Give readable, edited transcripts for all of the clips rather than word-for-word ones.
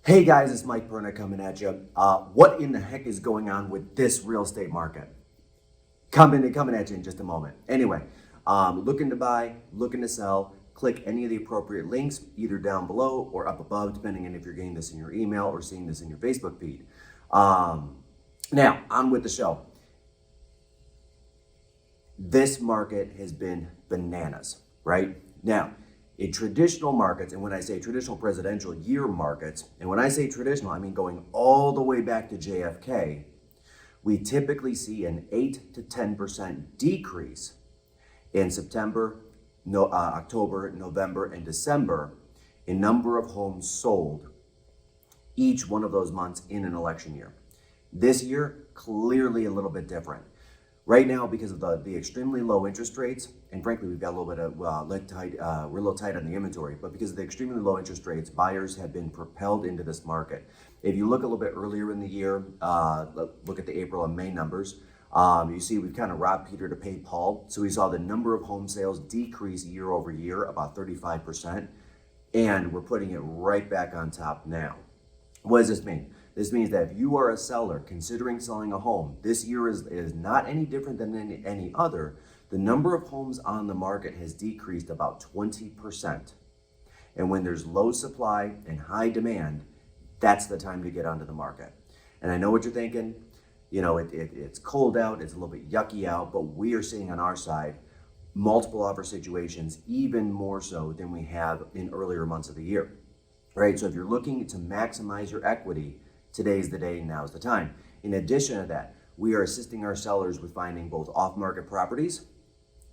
Hey guys, it's Mike Perna coming at you. What in the heck is going on with this real estate market? Coming at you in just a moment. Anyway, looking to buy, looking to sell, click any of the appropriate links either down below or up above, depending on if you're getting this in your email or seeing this in your Facebook feed. Now, on with the show. This market has been bananas, right? Now, in traditional markets, and when I say traditional presidential year markets, and when I say traditional, I mean going all the way back to JFK, we typically see an 8 to 10% decrease in September, October, November, and December in number of homes sold each one of those months in an election year. This year, clearly a little bit different. Right now, because of the extremely low interest rates, and frankly, we've got a little bit of, we're a little tight on the inventory, but because of the extremely low interest rates, buyers have been propelled into this market. If you look a little bit earlier in the year, look at the April and May numbers, you see we've kind of robbed Peter to pay Paul. So we saw the number of home sales decrease year over year, about 35%, and we're putting it right back on top now. What does this mean? This means that if you are a seller considering selling a home, this year is not any different than any other. The number of homes on the market has decreased about 20%. And when there's low supply and high demand, that's the time to get onto the market. And I know what you're thinking. You know, it's cold out, it's a little bit yucky out, but we are seeing on our side multiple offer situations, even more so than we have in earlier months of the year. Right? So if you're looking to maximize your equity, today's the day, now's the time. In addition to that, we are assisting our sellers with finding both off-market properties,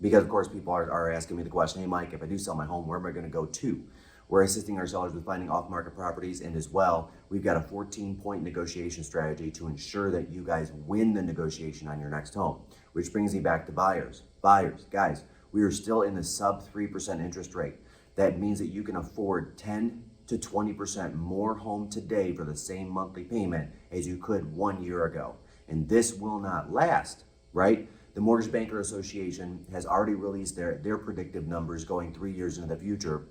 because of course people are asking me the question, hey Mike, if I do sell my home, where am I going to go to? We're assisting our sellers with finding off-market properties, and as well, we've got a 14-point negotiation strategy to ensure that you guys win the negotiation on your next home, which brings me back to buyers. Buyers, guys, we are still in the sub 3% interest rate. That means that you can afford 10 to 20% more home today for the same monthly payment as you could 1 year ago. And this will not last, right? The Mortgage Banker Association has already released their predictive numbers going 3 years into the future.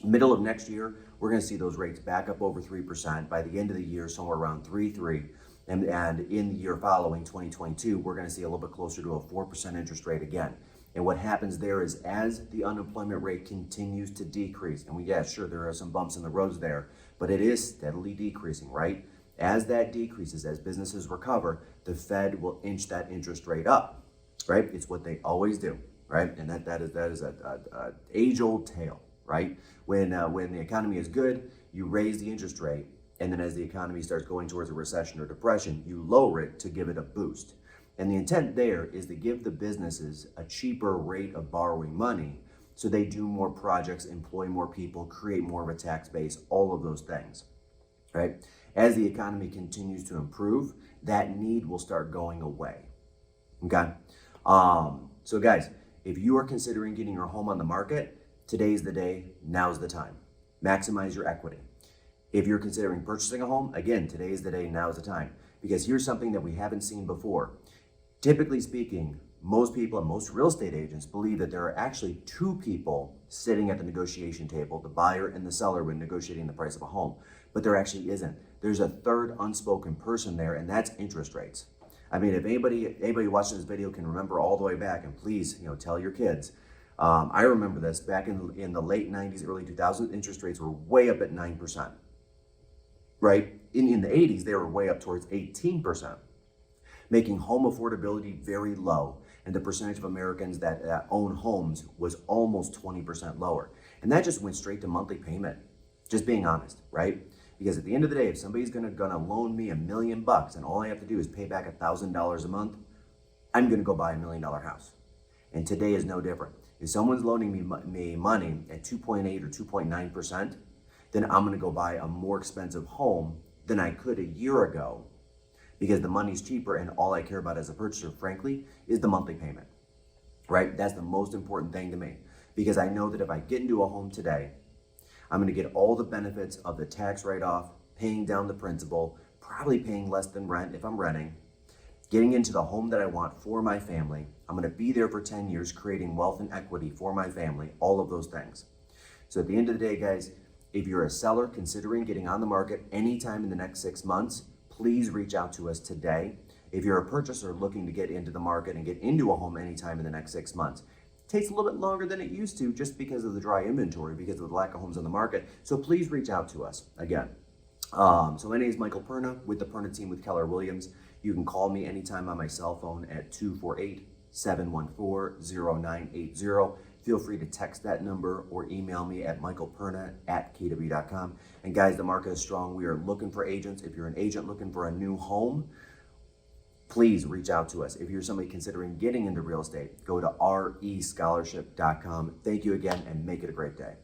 Middle of next year, we're going to see those rates back up over 3%. By the end of the year, somewhere around 3.3. And in the year following, 2022, we're going to see a little bit closer to a 4% interest rate again. And what happens there is as the unemployment rate continues to decrease, and sure, there are some bumps in the roads there, but it is steadily decreasing, right? As that decreases, as businesses recover, the Fed will inch that interest rate up, right? It's what they always do, right? And that is a age-old tale, right? When the economy is good, you raise the interest rate, and then as the economy starts going towards a recession or depression, you lower it to give it a boost. And the intent there is to give the businesses a cheaper rate of borrowing money so they do more projects, employ more people, create more of a tax base, all of those things, right? As the economy continues to improve, that need will start going away, okay? So guys, if you are considering getting your home on the market, today's the day, now's the time. Maximize your equity. If you're considering purchasing a home, again, today's the day, now's the time. Because here's something that we haven't seen before. Typically speaking, most people and most real estate agents believe that there are actually two people sitting at the negotiation table, the buyer and the seller, when negotiating the price of a home. But there actually isn't. There's a third unspoken person there, and that's interest rates. I mean, if anybody watching this video can remember all the way back, and please, tell your kids. I remember this back in the late 90s, early 2000s, interest rates were way up at 9%, right? In the 80s, they were way up towards 18%. Making home affordability very low, and the percentage of Americans that own homes was almost 20% lower. And that just went straight to monthly payment, just being honest, right? Because at the end of the day, if somebody's gonna loan me $1 million and all I have to do is pay back $1,000 a month, I'm gonna go buy $1 million house. And today is no different. If someone's loaning me money at 2.8 or 2.9%, then I'm gonna go buy a more expensive home than I could a year ago, because the money's cheaper and all I care about as a purchaser, frankly, is the monthly payment, right? That's the most important thing to me, because I know that if I get into a home today, I'm gonna get all the benefits of the tax write-off, paying down the principal, probably paying less than rent if I'm renting, getting into the home that I want for my family. I'm gonna be there for 10 years, creating wealth and equity for my family, all of those things. So at the end of the day, guys, If you're a seller considering getting on the market anytime in the next 6 months, please reach out to us today. If you're a purchaser looking to get into the market and get into a home anytime in the next 6 months, it takes a little bit longer than it used to just because of the dry inventory, because of the lack of homes on the market. So please reach out to us again. So my name is Michael Perna with the Perna team with Keller Williams. You can call me anytime on my cell phone at 248-714-0980. Feel free to text that number or email me at michaelperna@kw.com. And guys, the market is strong. We are looking for agents. If you're an agent looking for a new home, please reach out to us. If you're somebody considering getting into real estate, go to rescholarship.com. Thank you again and make it a great day.